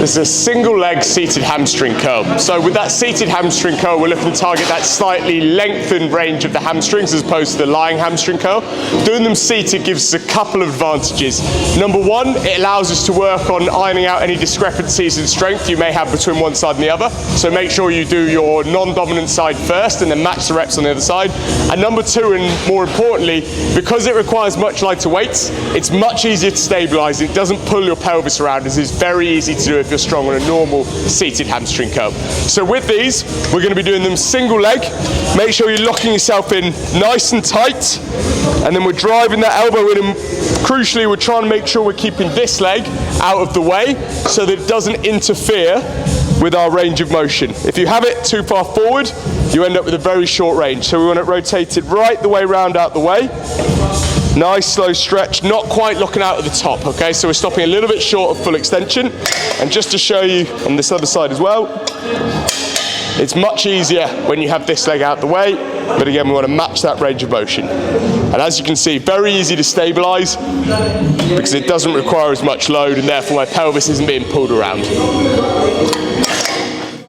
This is a single leg seated hamstring curl. So with that seated hamstring curl, we're looking to target that slightly lengthened range of the hamstrings as opposed to the lying hamstring curl. Doing them seated gives us a couple of advantages. Number one, it allows us to work on ironing out any discrepancies in strength you may have between one side and the other. So make sure you do your non-dominant side first and then match the reps on the other side. And number two, and more importantly, because it requires much lighter weights, it's much easier to stabilize. It doesn't pull your pelvis around, as it's very easy to do if you're strong on a normal seated hamstring curl. So with these, we're going to be doing them single leg. Make sure you're locking yourself in nice and tight, and then we're driving that elbow in, and crucially we're trying to make sure we're keeping this leg out of the way so that it doesn't interfere with our range of motion. If you have it too far forward, you end up with a very short range. So we want it rotated right the way round out the way. Nice slow stretch, not quite looking out at the top, okay? So we're stopping a little bit short of full extension. And just to show you on this other side as well, it's much easier when you have this leg out the way, but again, we want to match that range of motion. And as you can see, very easy to stabilize because it doesn't require as much load, and therefore my pelvis isn't being pulled around.